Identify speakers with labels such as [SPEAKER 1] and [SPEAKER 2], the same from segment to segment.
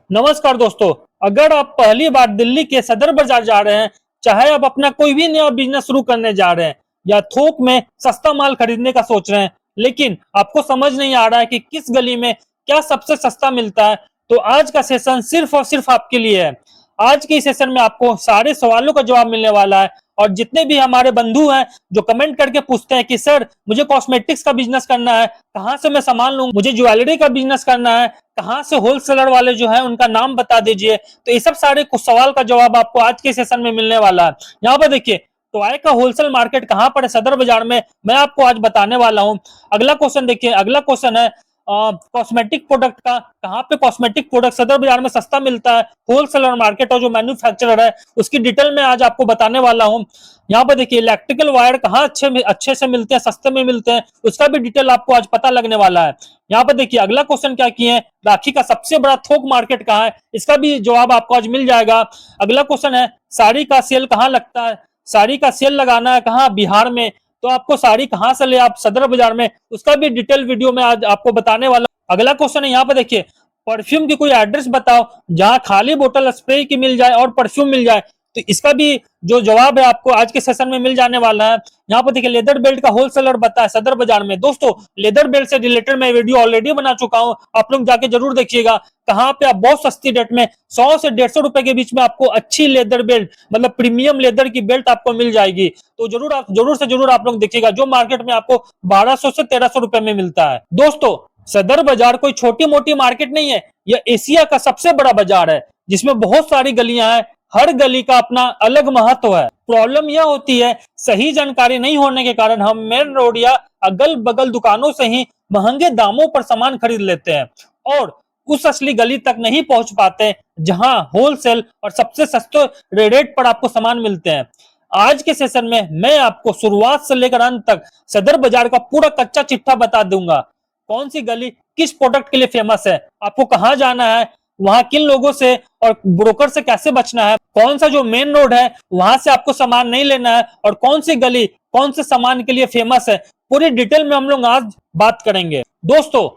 [SPEAKER 1] नमस्कार दोस्तों। अगर आप पहली बार दिल्ली के सदर बाजार जा रहे हैं, चाहे आप अपना कोई भी नया बिजनेस शुरू करने जा रहे हैं या थोक में सस्ता माल खरीदने का सोच रहे हैं, लेकिन आपको समझ नहीं आ रहा है कि किस गली में क्या सबसे सस्ता मिलता है, तो आज का सेशन सिर्फ और सिर्फ आपके लिए है। आज के इस सेशन में आपको सारे सवालों का जवाब मिलने वाला है। और जितने भी हमारे बंधु हैं जो कमेंट करके पूछते हैं कि सर मुझे कॉस्मेटिक्स का बिजनेस करना है, कहाँ से मैं सामान लूं, मुझे ज्वेलरी का बिजनेस करना है, कहाँ से होलसेलर वाले जो है उनका नाम बता दीजिए, तो ये सब सारे कुछ सवाल का जवाब आपको आज के सेशन में मिलने वाला है। यहाँ पर देखिए, टॉय का होलसेल मार्केट कहाँ पर है सदर बाजार में, मैं आपको आज बताने वाला हूँ। अगला क्वेश्चन देखिए, अगला क्वेश्चन है कॉस्मेटिक प्रोडक्ट का, कहाँ पे कॉस्मेटिक प्रोडक्ट सदर बाजार में सस्ता मिलता है, होलसेलर मार्केट और जो मैन्युफैक्चरर है उसकी डिटेल में आज आपको बताने वाला हूँ। यहाँ पर देखिए, इलेक्ट्रिकल वायर कहाँ अच्छे से मिलते हैं, सस्ते में मिलते हैं, उसका भी डिटेल आपको आज पता लगने वाला है। यहाँ पर देखिए, अगला क्वेश्चन क्या किए हैं, राखी का सबसे बड़ा थोक मार्केट कहाँ है, इसका भी जवाब आपको आज मिल जाएगा। अगला क्वेश्चन है साड़ी का सेल कहाँ लगता है, साड़ी का सेल लगाना है कहाँ, बिहार में, तो आपको साड़ी कहाँ से ले आप सदर बाजार में, उसका भी डिटेल वीडियो में आज आपको बताने वाला। अगला क्वेश्चन है यहाँ पे देखिए, परफ्यूम की कोई एड्रेस बताओ जहां खाली बोतल स्प्रे की मिल जाए और परफ्यूम मिल जाए, तो इसका भी जो जवाब है आपको आज के सेशन में मिल जाने वाला है। यहाँ पर देखिए, लेदर बेल्ट का होलसेलर बता है सदर बाजार में। दोस्तों, लेदर बेल्ट से रिलेटेड मैं वीडियो ऑलरेडी बना चुका हूं, आप लोग जाके जरूर देखिएगा। कहाँ पे आप बहुत सस्ती रेट में 100 से 150 रुपए के बीच में आपको अच्छी लेदर बेल्ट, मतलब प्रीमियम लेदर की बेल्ट आपको मिल जाएगी। तो जरूर से जरूर आप लोग देखिएगा, जो मार्केट में आपको 1200 से 1300 रुपए में मिलता है। दोस्तों, सदर बाजार कोई छोटी मोटी मार्केट नहीं है, यह एशिया का सबसे बड़ा बाजार है जिसमें बहुत सारी गलियां हैं। हर गली का अपना अलग महत्व है। प्रॉब्लम यह होती है, सही जानकारी नहीं होने के कारण हम मेन रोड या अगल बगल दुकानों से ही महंगे दामों पर सामान खरीद लेते हैं और उस असली गली तक नहीं पहुंच पाते जहां होलसेल और सबसे सस्ते रेट पर आपको सामान मिलते हैं। आज के सेशन में मैं आपको शुरुआत से लेकर अंत तक सदर बाजार का पूरा कच्चा चिट्ठा बता दूंगा। कौन सी गली किस प्रोडक्ट के लिए फेमस है, आपको कहाँ जाना है, वहां किन लोगों से और ब्रोकर से कैसे बचना है, कौन सा जो मेन रोड है वहां से आपको सामान नहीं लेना है, और कौन सी गली कौन से सामान के लिए फेमस है, पूरी डिटेल में हम लोग आज बात करेंगे। दोस्तों,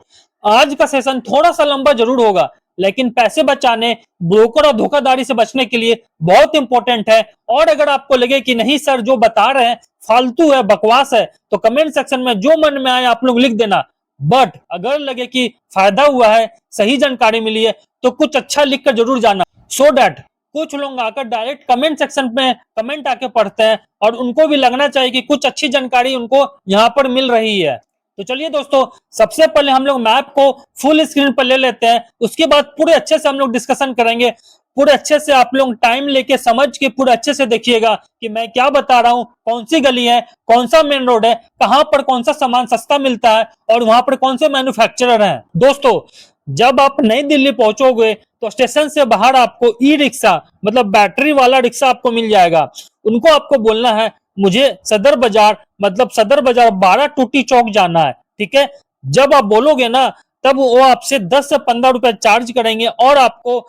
[SPEAKER 1] आज का सेशन थोड़ा सा लंबा जरूर होगा, लेकिन पैसे बचाने, ब्रोकर और धोखाधड़ी से बचने के लिए बहुत इंपॉर्टेंट है। और अगर आपको लगे कि नहीं सर जो बता रहे हैं फालतू है, बकवास है, तो कमेंट सेक्शन में जो मन में आए आप लोग लिख देना। बट अगर लगे कि फायदा हुआ है, सही जानकारी मिली है, तो कुछ अच्छा लिख कर जरूर जाना, सो दैट कुछ लोग आकर डायरेक्ट कमेंट सेक्शन में कमेंट आके पढ़ते हैं और उनको भी लगना चाहिए कि कुछ अच्छी जानकारी उनको यहाँ पर मिल रही है। तो चलिए दोस्तों, सबसे पहले हम लोग मैप को फुल स्क्रीन पर ले लेते हैं, उसके बाद पूरे अच्छे से हम लोग डिस्कशन करेंगे। पूरे अच्छे से आप लोग टाइम लेके समझ के पूरे अच्छे से देखिएगा कि मैं क्या बता रहा हूँ, कौन सी गली है, कौन सा मेन रोड है, कहाँ पर कौन सा सामान सस्ता मिलता है और वहां पर कौन से मैन्युफैक्चरर हैं। दोस्तों, जब आप नई दिल्ली पहुंचोगे तो स्टेशन से बाहर आपको ई रिक्शा, मतलब बैटरी वाला रिक्शा आपको मिल जाएगा। उनको आपको बोलना है मुझे सदर बाजार, मतलब सदर बाजार 12 टूटी चौक जाना है, ठीक है। जब आप बोलोगे ना, तब वो आपसे 10 से 15 रुपए चार्ज करेंगे और आपको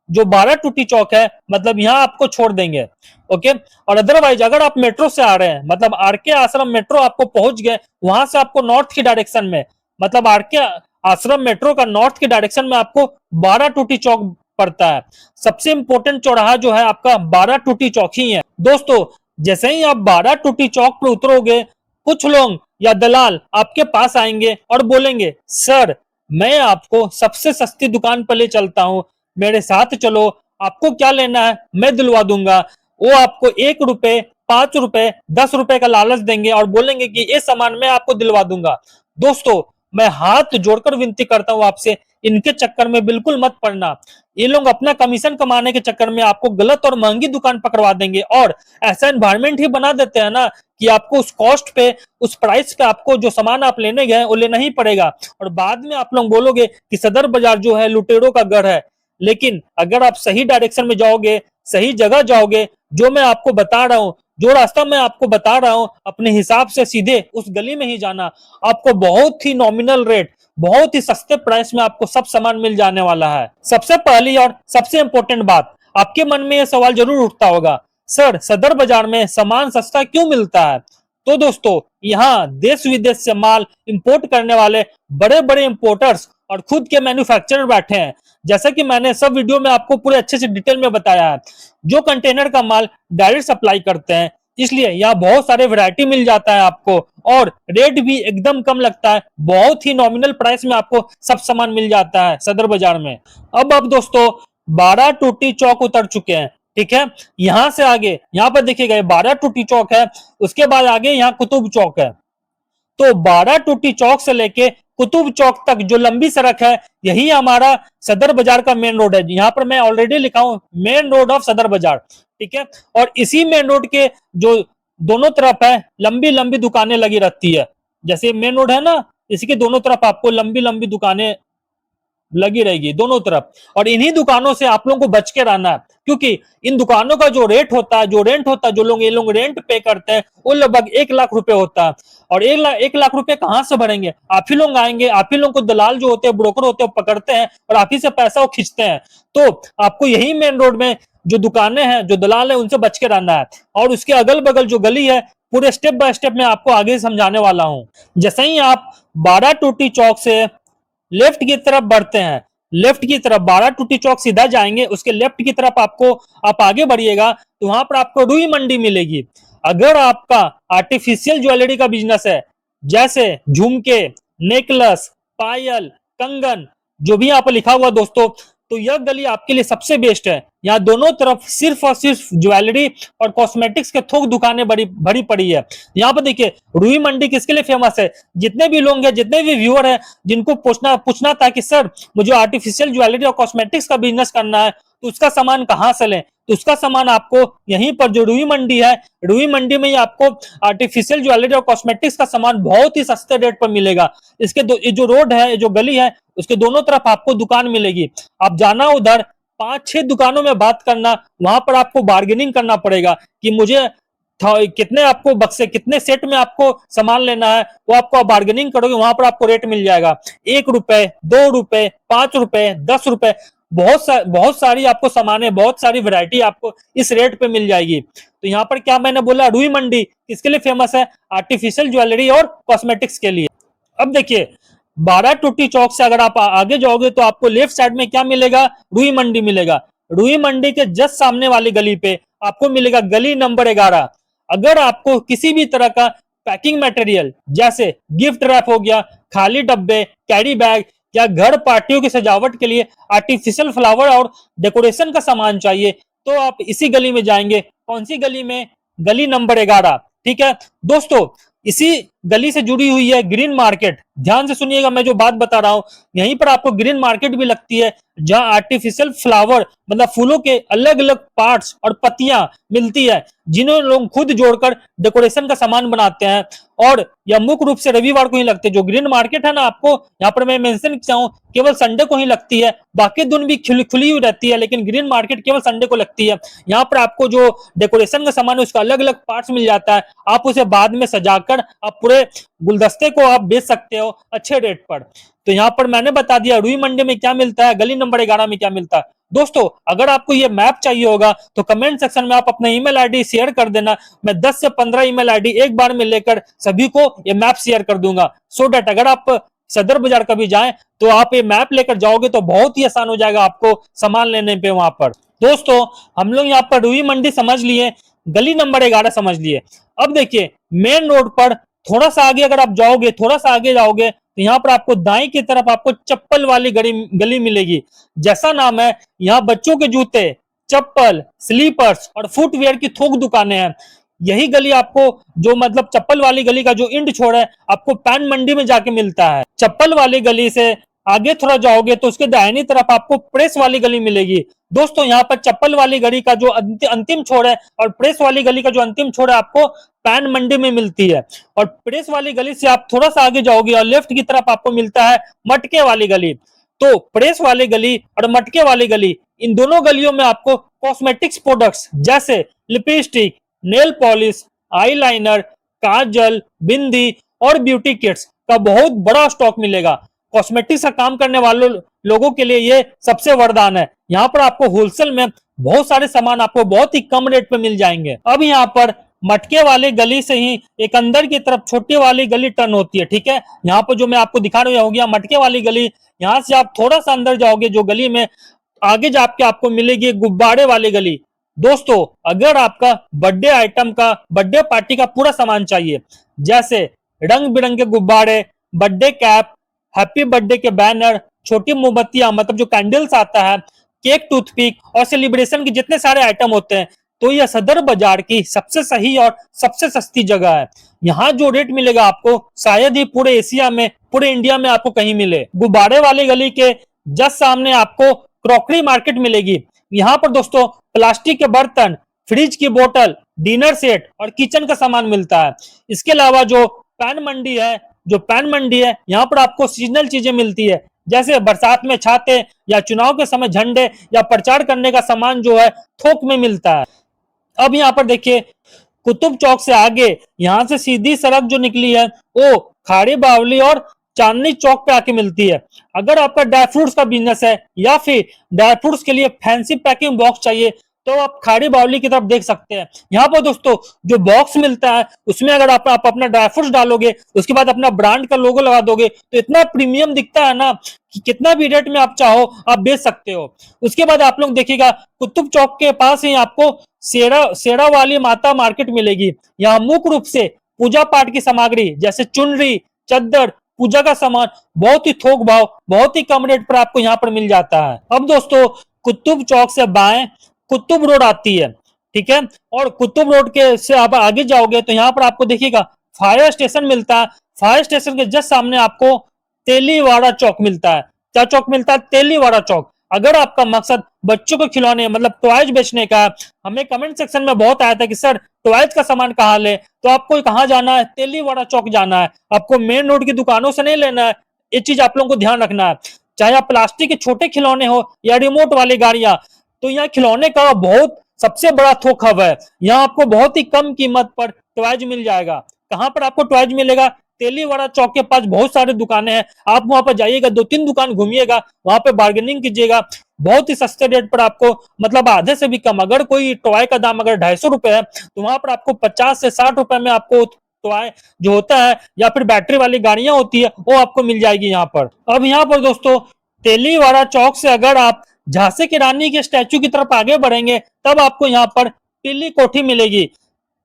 [SPEAKER 1] जो 12 टूटी चौक है, मतलब यहाँ आपको छोड़ देंगे, ओके। और अदरवाइज अगर आप मेट्रो से आ रहे हैं, मतलब आरके आश्रम मेट्रो आपको पहुंच गए, वहां से आपको नॉर्थ की डायरेक्शन में, मतलब आरके आश्रम मेट्रो का नॉर्थ की डायरेक्शन में आपको 12 टूटी चौक पड़ता है। सबसे इंपॉर्टेंट चौराहा जो है आपका 12 टूटी चौक ही है। दोस्तों, जैसे ही आप 12 टूटी चौक पर उतरोगे, कुछ लोग या दलाल आपके पास आएंगे और बोलेंगे सर मैं आपको सबसे सस्ती दुकान पर ले चलता हूँ, मेरे साथ चलो, आपको क्या लेना है मैं दिलवा दूंगा। वो आपको 1 रुपए, 5 रुपए, 10 रुपए का लालच देंगे और बोलेंगे कि ये सामान मैं आपको दिलवा दूंगा। दोस्तों, मैं हाथ जोड़कर विनती करता हूं आपसे, इनके चक्कर में बिल्कुल मत पड़ना। ये लोग अपना कमीशन कमाने के चक्कर में आपको गलत और महंगी दुकान पकड़वा देंगे और ऐसा एनवायरमेंट ही बना देते हैं ना कि आपको उस कॉस्ट पे, उस प्राइस पे आपको जो सामान आप लेने गए वो लेना ही पड़ेगा। और बाद में आप लोग बोलोगे कि सदर बाजार जो है लुटेरों का गढ़ है। लेकिन अगर आप सही डायरेक्शन में जाओगे, सही जगह जाओगे, जो मैं आपको बता रहा हूं, जो रास्ता मैं आपको बता रहा हूं, अपने हिसाब से सीधे उस गली में ही जाना, आपको बहुत ही नॉमिनल रेट, बहुत ही सस्ते प्राइस में आपको सब सामान मिल जाने वाला है। सबसे पहली और सबसे इंपॉर्टेंट बात, आपके मन में यह सवाल जरूर उठता होगा, सर सदर बाजार में सामान सस्ता क्यों मिलता है। तो दोस्तों, यहाँ देश विदेश से माल इंपोर्ट करने वाले बड़े बड़े इंपोर्टर्स और खुद के मैन्युफैक्चरर बैठे हैं, जैसा कि मैंने सब वीडियो में आपको पूरे अच्छे से डिटेल में बताया है। जो कंटेनर का माल डायरेक्ट सप्लाई करते हैं, इसलिए यहाँ बहुत सारे वैरायटी मिल जाता है आपको, और रेट भी एकदम कम लगता है। बहुत ही नॉमिनल प्राइस में आपको सब सामान मिल जाता है सदर बाजार में। अब दोस्तों 12 टूटी चौक उतर चुके हैं, ठीक है। यहां से आगे यहाँ पर देखिएगा 12 टूटी चौक है, उसके बाद आगे यहाँ कुतुब चौक है। तो 12 टूटी चौक से लेके कुतुब चौक तक जो लंबी सड़क है, यही हमारा सदर बाजार का मेन रोड है। यहाँ पर मैं ऑलरेडी लिखा हूं मेन रोड ऑफ सदर बाजार, ठीक है। और इसी मेन रोड के जो दोनों तरफ है लंबी लंबी दुकानें लगी रहती है। जैसे मेन रोड है ना, इसी के दोनों तरफ आपको लंबी लंबी दुकानें लगी रहेगी दोनों तरफ। और इन्हीं दुकानों से आप लोगों को बच के रहना है, क्योंकि इन दुकानों का जो रेट होता है, जो रेंट होता है, जो लोग ये लोग रेंट पे करते हैं, वो लगभग 1 लाख रुपए होता है। और 1 लाख रुपए कहां से भरेंगे? आप ही लोग आएंगे, आप ही लोग को दलाल जो होते हैं, ब्रोकर होते हैं, पकड़ते हैं और आप ही से पैसा वो खींचते हैं। तो आपको यही मेन रोड में जो दुकानें हैं, जो दलाल है, उनसे बच के रहना है। और उसके अगल बगल जो गली है, पूरे स्टेप बाय स्टेप में आपको आगे समझाने वाला हूं। जैसे ही आप 12 टूटी चौक से लेफ्ट की तरफ बढ़ते हैं, लेफ्ट की तरफ 12 टूटी चौक सीधा जाएंगे, उसके लेफ्ट की तरफ आपको आप आगे बढ़िएगा तो वहां पर आपको रुई मंडी मिलेगी। अगर आपका आर्टिफिशियल ज्वेलरी का बिजनेस है, जैसे झुमके, नेकलेस, पायल, कंगन, जो भी यहाँ पर लिखा हुआ दोस्तों, तो यह गली आपके लिए सबसे बेस्ट है। यहाँ दोनों तरफ सिर्फ और सिर्फ ज्वेलरी और कॉस्मेटिक्स के थोक दुकानें बड़ी भरी पड़ी है। यहाँ पर देखिए रुई मंडी किसके लिए फेमस है? जितने भी लोग हैं, जितने भी व्यूअर हैं, जिनको पूछना था कि सर मुझे आर्टिफिशियल ज्वेलरी और कॉस्मेटिक्स का बिजनेस करना है, तो उसका सामान कहाँ से लें? तो उसका सामान आपको यहीं पर जो रुई मंडी है, रुई मंडी में ही आपको आर्टिफिशियल ज्वेलरी और कॉस्मेटिक्स का सामान बहुत ही सस्ते रेट पर मिलेगा। इसके जो रोड है, जो गली है, उसके दोनों तरफ आपको दुकान मिलेगी। आप जाना उधर 5-6 दुकानों में बात करना, वहां पर आपको बार्गेनिंग करना पड़ेगा कि मुझे कितने आपको बक्से, कितने सेट में आपको सामान लेना है, वो आपको बार्गेनिंग करोगे, वहां पर आपको रेट मिल जाएगा। 1 रुपए, 2 रुपए, 5 रुपए, 10 रुपए, बहुत सारी आपको सामानें, बहुत सारी वैरायटी आपको इस रेट पे मिल जाएगी। तो यहाँ पर क्या मैंने बोला, रुई मंडी किसके लिए फेमस है? आर्टिफिशियल ज्वेलरी और कॉस्मेटिक्स के लिए। अब देखिए 12 टूटी चौक से अगर आप आगे जाओगे तो आपको लेफ्ट साइड में क्या मिलेगा? रुई मंडी मिलेगा। रुई मंडी के जस्ट सामने वाली गली पे आपको मिलेगा गली नंबर 11। अगर आपको किसी भी तरह का पैकिंग मटेरियल, जैसे गिफ्ट रैप हो गया, खाली डब्बे, कैरी बैग, या घर पार्टियों की सजावट के लिए आर्टिफिशियल फ्लावर और डेकोरेशन का सामान चाहिए, तो आप इसी गली में जाएंगे। कौन सी गली में? गली नंबर 11, ठीक है दोस्तों। इसी गली से जुड़ी हुई है ग्रीन मार्केट। ध्यान से सुनिएगा मैं जो बात बता रहा हूं, यहीं पर आपको ग्रीन मार्केट भी लगती है, जहां आर्टिफिशियल फ्लावर मतलब फूलों के अलग अलग पार्ट्स और पत्तियां मिलती है, जिन्हें लोग खुद जोड़कर डेकोरेशन का सामान बनाते हैं। और यह मुख्य रूप से रविवार को ही लगते हैं। जो ग्रीन मार्केट है ना, आपको यहाँ पर मैं मेंशन किया हूँ, केवल संडे को ही लगती है, बाकी दिन भी खुली हुई रहती है, लेकिन ग्रीन मार्केट केवल संडे को लगती है। यहाँ पर आपको जो डेकोरेशन का सामान है, उसका अलग अलग पार्ट्स मिल जाता है। आप उसे बाद में सजाकर आप पूरे गुलदस्ते को आप बेच सकते हो अच्छे रेट पर। तो यहाँ पर मैंने बता दिया रुई मंडी में क्या मिलता है, गली नंबर 11 में क्या मिलता है। दोस्तों अगर आपको ये मैप चाहिए होगा तो कमेंट सेक्शन में आप अपना ईमेल आईडी शेयर कर देना। मैं 10 से 15 ईमेल आईडी एक बार में लेकर सभी को ये मैप शेयर कर दूंगा, सो डेट अगर आप सदर बाजार कभी जाएं तो आप ये मैप लेकर जाओगे तो बहुत ही आसान हो जाएगा आपको सामान लेने पे वहां पर। दोस्तों हम लोग यहाँ पर रुई मंडी समझ लिए, गली नंबर 11 समझ लिए। अब देखिए मेन रोड पर थोड़ा सा आगे अगर आप जाओगे, थोड़ा सा आगे जाओगे, तो यहाँ पर आपको दाएं की तरफ आपको चप्पल वाली गली मिलेगी। जैसा नाम है, यहाँ बच्चों के जूते, चप्पल, स्लीपर्स और फुटवेयर की थोक दुकानें हैं। यही गली आपको जो मतलब चप्पल वाली गली का जो इंड छोर है, आपको पैन मंडी में जाके मिलता है। चप्पल वाली गली से आगे थोड़ा जाओगे तो उसके दाहिनी तरफ आपको प्रेस वाली गली मिलेगी। दोस्तों यहाँ पर चप्पल वाली गली का जो अंतिम छोर है और प्रेस वाली गली का जो अंतिम छोर है, आपको पैन मंडी में मिलती है। और प्रेस वाली गली से आप थोड़ा सा आगे जाओगे और लेफ्ट की तरफ आपको मिलता है मटके वाली गली। तो प्रेस वाली गली और मटके वाली गली, इन दोनों गलियों में आपको कॉस्मेटिक्स प्रोडक्ट्स जैसे लिपस्टिक, नेल पॉलिश, आईलाइनर, काजल, बिंदी और ब्यूटी किट्स का बहुत बड़ा स्टॉक मिलेगा। कॉस्मेटिक्स का काम करने वाले लोगों के लिए ये सबसे वरदान है। यहाँ पर आपको होलसेल में बहुत सारे सामान आपको बहुत ही कम रेट पे मिल जाएंगे। अब यहाँ पर मटके वाले गली से ही एक अंदर की तरफ छोटी वाली गली टर्न होती है, ठीक है। यहाँ पर जो मैं आपको दिखा रहा हूँ हो गया मटके वाली गली। यहाँ से आप थोड़ा सा अंदर जाओगे जो गली में, आगे जाके आपको मिलेगी गुब्बारे वाली गली। दोस्तों, अगर आपका बर्थडे आइटम का, बर्थडे पार्टी का पूरा सामान चाहिए, जैसे रंग बिरंगे गुब्बारे, बर्थडे कैप, हैप्पी बर्थडे के बैनर, छोटी मोमबत्तियां मतलब जो कैंडल्स आता है, केक, टूथपिक और सेलिब्रेशन के जितने सारे आइटम होते हैं, तो यह सदर बाजार की सबसे सही और सबसे सस्ती जगह है। यहाँ जो रेट मिलेगा आपको, शायद ही पूरे एशिया में, पूरे इंडिया में आपको कहीं मिले। गुब्बारे वाली गली के जस्ट सामने आपको क्रॉकरी मार्केट मिलेगी। यहाँ पर दोस्तों प्लास्टिक के बर्तन, फ्रिज की बोतल, डिनर सेट और किचन का सामान मिलता है। इसके अलावा जो पैन मंडी है, यहाँ पर आपको सीजनल चीजें मिलती है, जैसे बरसात में छाते या चुनाव के समय झंडे या प्रचार करने का सामान जो है थोक में मिलता है। अब यहाँ पर देखिए, कुतुब चौक से आगे यहाँ से सीधी सड़क जो निकली है वो खाड़ी बावली और चांदनी चौक पे आके मिलती है। अगर आपका ड्राई फ्रूट्स का बिजनेस है या फिर ड्राई फ्रूट्स के लिए फैंसी पैकिंग बॉक्स चाहिए, तो आप खाड़ी बावली की तरफ देख सकते हैं। यहाँ पर दोस्तों जो बॉक्स मिलता है उसमें अगर आप अपना ड्राई फ्रूट्स डालोगे, उसके बाद अपना ब्रांड का लोगो लगा दोगे, तो इतना प्रीमियम दिखता है ना कि कितना भी रेट में आप चाहो आप बेच सकते हो। उसके बाद आप लोग देखिएगा, कुतुब चौक के पास ही आपको सेड़ा वाली माता मार्केट मिलेगी। यहाँ मुख्य रूप से पूजा पाठ की सामग्री जैसे चुनरी, चद्दर, पूजा का सामान बहुत ही थोक भाव, बहुत ही कम रेट पर आपको यहाँ पर मिल जाता है। अब दोस्तों कुतुब चौक से बाएं कुतुब रोड आती है, ठीक है, और कुतुब रोड के से आप आगे जाओगे तो यहाँ पर आपको देखिएगा फायर स्टेशन मिलता है। फायर स्टेशन के जस्ट सामने आपको तेलीवाड़ा चौक मिलता है। क्या चौक मिलता है? तेलीवाड़ा चौक। अगर आपका मकसद बच्चों को खिलौने मतलब टॉयज बेचने का है, हमें कमेंट सेक्शन में बहुत आया था कि सर टॉयज का सामान कहाँ ले, तो आपको कहाँ जाना है? तेलीवाड़ा चौक जाना है। आपको मेन रोड की दुकानों से नहीं लेना है, ये चीज आप लोगों को ध्यान रखना है। चाहे आप प्लास्टिक के छोटे खिलौने हो या रिमोट वाली गाड़ियां, तो यहाँ खिलौने का बहुत सबसे बड़ा थोक हब है। यहाँ आपको बहुत ही कम कीमत पर टॉयज मिल जाएगा। कहाँ पर आपको टॉयज मिलेगा? तेलीवाड़ा चौक के पास बहुत सारी दुकानें हैं, आप वहां पर जाइएगा, 2-3 दुकान घूमिएगा, वहां पे बार्गेनिंग कीजिएगा, बहुत ही सस्ते रेट पर आपको मतलब आधे से भी कम। अगर कोई टॉय का दाम अगर 250 रुपए है, तो वहां पर आपको 50 से 60 रुपए में आपको टॉय जो होता है या फिर बैटरी वाली गाड़ियां होती है वो आपको मिल जाएगी यहाँ पर। अब यहाँ पर दोस्तों तेलीवाड़ा चौक से अगर आप झांसी की रानी के स्टैचू की तरफ आगे बढ़ेंगे, तब आपको यहाँ पर पीली कोठी मिलेगी।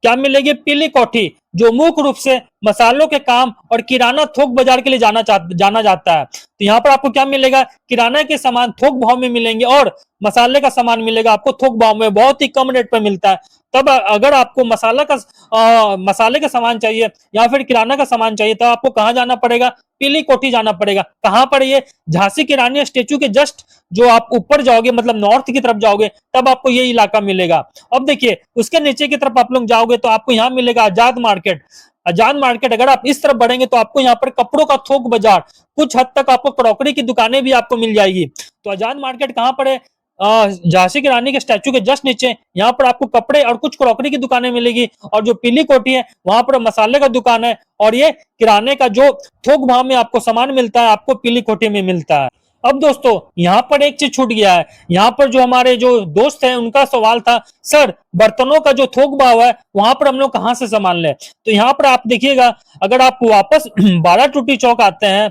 [SPEAKER 1] क्या मिलेगी? पीली कोठी, जो मुख्य रूप से मसालों के काम और किराना थोक बाजार के लिए जाना जाता है। तो यहाँ पर आपको क्या मिलेगा? किराना के सामान थोक भाव में मिलेंगे और मसाले का सामान मिलेगा आपको थोक भाव में, बहुत ही कम रेट पर मिलता है। तब अगर आपको मसाले का सामान चाहिए या फिर किराना का सामान चाहिए, तो आपको कहाँ जाना पड़ेगा? पीली कोठी जाना पड़ेगा। कहाँ पर ये? झांसी की रानी स्टेचू के जस्ट जो आप ऊपर जाओगे मतलब नॉर्थ की तरफ जाओगे, तब आपको ये इलाका मिलेगा। अब देखिए उसके नीचे की तरफ आप लोग जाओगे तो आपको यहाँ मिलेगा आजाद मार्केट। आजाद मार्केट अगर आप इस तरफ बढ़ेंगे तो आपको यहाँ पर कपड़ों का थोक बाजार, कुछ हद तक आपको क्रॉकरी की दुकानें भी आपको मिल जाएगी। तो आजाद मार्केट कहाँ पर है? झांसी की रानी के स्टैचू के जस्ट नीचे। यहाँ पर आपको कपड़े और कुछ क्रॉकरी की दुकानें मिलेगी, और जो पीली कोठी है वहां पर मसाले का दुकान है, और ये किराने का जो थोक भाव में आपको सामान मिलता है आपको पीली कोठी में मिलता है। अब दोस्तों यहाँ पर एक चीज छूट गया है। यहाँ पर जो हमारे जो दोस्त हैं उनका सवाल था, सर बर्तनों का जो थोक भाव है वहां पर हम लोग कहाँ से सामान लें? तो यहाँ पर आप देखिएगा, अगर आप वापस 12 टूटी चौक आते हैं,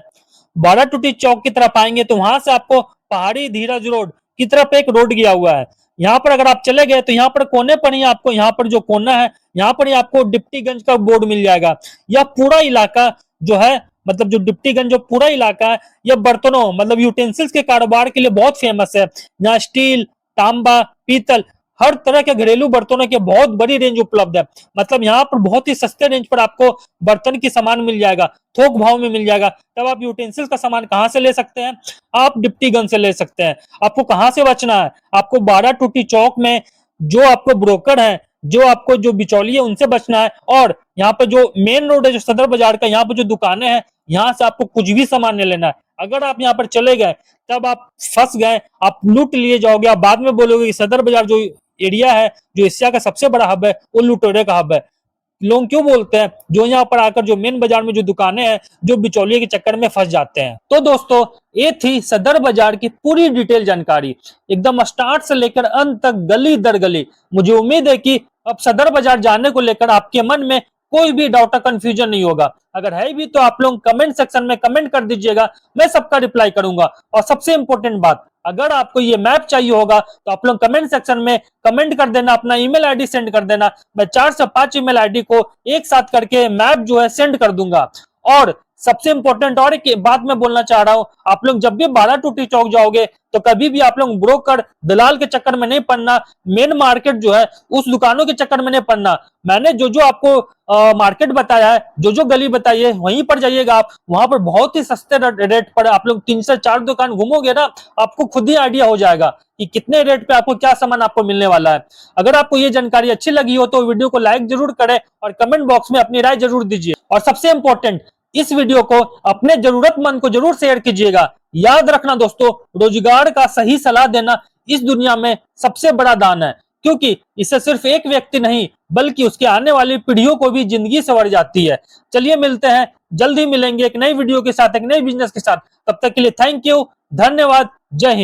[SPEAKER 1] 12 टूटी चौक की तरफ आएंगे तो वहां से आपको पहाड़ी धीरज रोड की तरफ एक रोड गया हुआ है। यहाँ पर अगर आप चले गए तो यहाँ पर कोने पर ही आपको, यहाँ पर जो कोना है यहाँ पर ही आपको डिप्टीगंज का बोर्ड मिल जाएगा। यह पूरा इलाका जो है मतलब जो डिप्टीगंज जो पूरा इलाका है, यह बर्तनों मतलब यूटेंसिल्स के कारोबार के लिए बहुत फेमस है। यहाँ स्टील, तांबा, पीतल, हर तरह के घरेलू बर्तनों की बहुत बड़ी रेंज उपलब्ध है। मतलब यहाँ पर बहुत ही सस्ते रेंज पर आपको बर्तन की सामान मिल जाएगा, थोक भाव में मिल जाएगा। तब आप यूटेंसिल्स का सामान कहाँ से ले सकते हैं? आप डिप्टीगंज से ले सकते हैं। आपको कहाँ से बचना है? आपको 12 टूटी चौक में जो आपको ब्रोकर है, जो आपको जो बिचौलिए, उनसे बचना है। और यहाँ पे जो मेन रोड है जो सदर बाजार का, यहाँ पे जो दुकानें हैं, यहाँ से आपको कुछ भी सामान नहीं लेना है। अगर आप यहाँ पर चले गए तब आप फंस गए, आप लूट लिए जाओगे। आप बाद में बोलोगे कि सदर बाजार जो एरिया है, जो एशिया का सबसे बड़ा हब है, वो लुटेरे का हब है। लोग क्यों बोलते हैं, जो यहाँ पर आकर जो मेन बाजार में जो दुकानें हैं जो बिचौलिए के चक्कर में फंस जाते हैं। तो दोस्तों ये थी सदर बाजार की पूरी डिटेल जानकारी, एकदम स्टार्ट से लेकर अंत तक गली दर गली। मुझे उम्मीद है कि अब सदर बाजार जाने को लेकर आपके मन में कोई भी डाउट कंफ्यूजन नहीं होगा। अगर है भी तो आप लोग कमेंट सेक्शन में कमेंट कर दीजिएगा, मैं सबका रिप्लाई करूंगा। और सबसे इंपॉर्टेंट बात, अगर आपको ये मैप चाहिए होगा तो आप लोग कमेंट सेक्शन में कमेंट कर देना, अपना ईमेल आईडी सेंड कर देना। मैं 4 से 5 ईमेल आईडी को एक साथ करके मैप जो है सेंड कर दूंगा। और सबसे इंपॉर्टेंट और एक बात मैं बोलना चाह रहा हूं, आप लोग जब भी 12 टूटी चौक जाओगे तो कभी भी आप लोग ब्रोकर दलाल के चक्कर में नहीं पड़ना, मेन मार्केट जो है उस दुकानों के चक्कर में नहीं पड़ना। मैंने जो जो आपको मार्केट बताया है, जो जो गली बताई है, वहीं पर जाइएगा आप। वहां पर बहुत ही सस्ते रेट पर आप लोग 3 से 4 दुकान घूमोगे ना, आपको खुद ही आइडिया हो जाएगा कि कितने रेट पे आपको क्या सामान आपको मिलने वाला है। अगर आपको ये जानकारी अच्छी लगी हो तो वीडियो को लाइक जरूर करें और कमेंट बॉक्स में अपनी राय जरूर दीजिए। और सबसे इंपॉर्टेंट, इस वीडियो को अपने जरूरतमंद को जरूर शेयर कीजिएगा। याद रखना दोस्तों, रोजगार का सही सलाह देना इस दुनिया में सबसे बड़ा दान है, क्योंकि इससे सिर्फ एक व्यक्ति नहीं बल्कि उसके आने वाली पीढ़ियों को भी जिंदगी संवर जाती है। चलिए मिलते हैं, जल्द ही मिलेंगे एक नई वीडियो के साथ, एक नई बिजनेस के साथ। तब तक के लिए थैंक यू, धन्यवाद, जय हिंद।